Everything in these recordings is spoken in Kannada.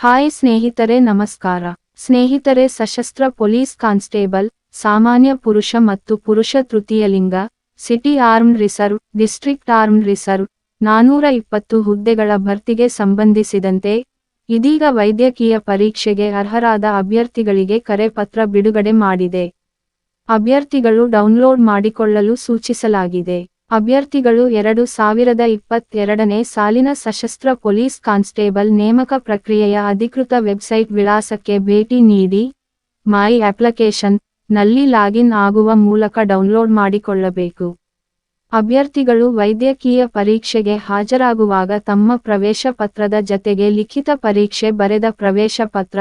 ಹಾಯ್ ಸ್ನೇಹಿತರೆ, ನಮಸ್ಕಾರ. ಸ್ನೇಹಿತರೆ, ಸಶಸ್ತ್ರ ಪೊಲೀಸ್ ಕಾನ್ಸ್ಟೇಬಲ್, ಸಾಮಾನ್ಯ ಪುರುಷ ಮತ್ತು ಪುರುಷ ತೃತೀಯ ಲಿಂಗ, city armed reserve, district armed reserve 420 ಹುದ್ದೆಗಳ ಭರ್ತಿಗೆ ಸಂಬಂಧಿಸಿದಂತೆ ಇದೀಗ ವೈದ್ಯಕೀಯ ಪರೀಕ್ಷೆಗೆ ಅರ್ಹರಾದ ಅಭ್ಯರ್ಥಿಗಳಿಗೆ ಕರೆ ಪತ್ರ ಬಿಡುಗಡೆ ಮಾಡಿದೆ. ಅಭ್ಯರ್ಥಿಗಳು ಡೌನ್ಲೋಡ್ ಮಾಡಿಕೊಳ್ಳಲು ಸೂಚಿಸಲಾಗಿದೆ. ಅಭ್ಯರ್ಥಿಗಳು 2022ನೇ ಸಾಲಿನ ಸಶಸ್ತ್ರ ಪೊಲೀಸ್ ಕಾನ್ಸ್ಟೇಬಲ್ ನೇಮಕ ಪ್ರಕ್ರಿಯೆಯ ಅಧಿಕೃತ ವೆಬ್ಸೈಟ್ ವಿಳಾಸಕ್ಕೆ ಭೇಟಿ ನೀಡಿ ಮೈ ಅಪ್ಲಿಕೇಶನ್ ನಲ್ಲಿ ಲಾಗಿನ್ ಆಗುವ ಮೂಲಕ ಡೌನ್ಲೋಡ್ ಮಾಡಿಕೊಳ್ಳಬೇಕು. ಅಭ್ಯರ್ಥಿಗಳು ವೈದ್ಯಕೀಯ ಪರೀಕ್ಷೆಗೆ ಹಾಜರಾಗುವಾಗ ತಮ್ಮ ಪ್ರವೇಶ ಪತ್ರದ ಜತೆಗೆ ಲಿಖಿತ ಪರೀಕ್ಷೆ ಬರೆದ ಪ್ರವೇಶ ಪತ್ರ,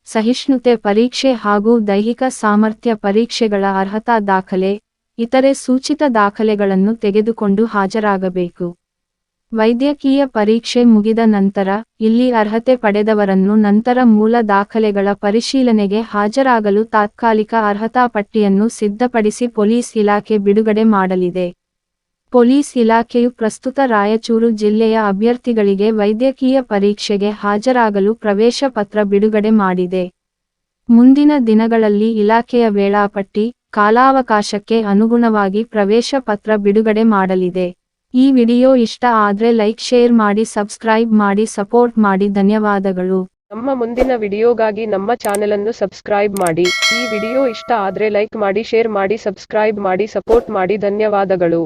ಸಹಿಷ್ಣುತೆ ಪರೀಕ್ಷೆ ಹಾಗೂ ದೈಹಿಕ ಸಾಮರ್ಥ್ಯ ಪರೀಕ್ಷೆಗಳ ಅರ್ಹತಾ ದಾಖಲೆ, ಇತರೆ ಸೂಚಿತ ದಾಖಲೆಗಳನ್ನು ತೆಗೆದುಕೊಂಡು ಹಾಜರಾಗಬೇಕು. ವೈದ್ಯಕೀಯ ಪರೀಕ್ಷೆ ಮುಗಿದ ನಂತರ ಇಲ್ಲಿ ಅರ್ಹತೆ ಪಡೆದವರನ್ನು ನಂತರ ಮೂಲ ದಾಖಲೆಗಳ ಪರಿಶೀಲನೆಗೆ ಹಾಜರಾಗಲು ತಾತ್ಕಾಲಿಕ ಅರ್ಹತಾ ಪಟ್ಟಿಯನ್ನು ಸಿದ್ಧಪಡಿಸಿ ಪೊಲೀಸ್ ಇಲಾಖೆ ಬಿಡುಗಡೆ ಮಾಡಲಿದೆ. ಪೊಲೀಸ್ ಇಲಾಖೆಯು ಪ್ರಸ್ತುತ ರಾಯಚೂರು ಜಿಲ್ಲೆಯ ಅಭ್ಯರ್ಥಿಗಳಿಗೆ ವೈದ್ಯಕೀಯ ಪರೀಕ್ಷೆಗೆ ಹಾಜರಾಗಲು ಪ್ರವೇಶ ಪತ್ರ ಬಿಡುಗಡೆ ಮಾಡಿದೆ. ಮುಂದಿನ ದಿನಗಳಲ್ಲಿ ಇಲಾಖೆಯ ವೇಳಾಪಟ್ಟಿ, ಕಾಲಾವಕಾಶಕ್ಕೆ ಅನುಗುಣವಾಗಿ ಪ್ರವೇಶ ಪತ್ರ ಬಿಡುಗಡೆ ಮಾಡಲಿದೆ. ಈ ವಿಡಿಯೋ ಇಷ್ಟ ಆದ್ರೆ ಲೈಕ್, ಶೇರ್ ಮಾಡಿ, ಸಬ್ಸ್ಕ್ರೈಬ್ ಮಾಡಿ, ಸಪೋರ್ಟ್ ಮಾಡಿ. ಧನ್ಯವಾದಗಳು. ನಮ್ಮ ಮುಂದಿನ ವಿಡಿಯೋಗಾಗಿ ನಮ್ಮ ಚಾನೆಲ್ ಅನ್ನು ಸಬ್ಸ್ಕ್ರೈಬ್ ಮಾಡಿ. ಈ ವಿಡಿಯೋ ಇಷ್ಟ ಆದ್ರೆ ಲೈಕ್ ಮಾಡಿ, ಶೇರ್ ಮಾಡಿ, ಸಬ್ಸ್ಕ್ರೈಬ್ ಮಾಡಿ, ಸಪೋರ್ಟ್ ಮಾಡಿ. ಧನ್ಯವಾದಗಳು.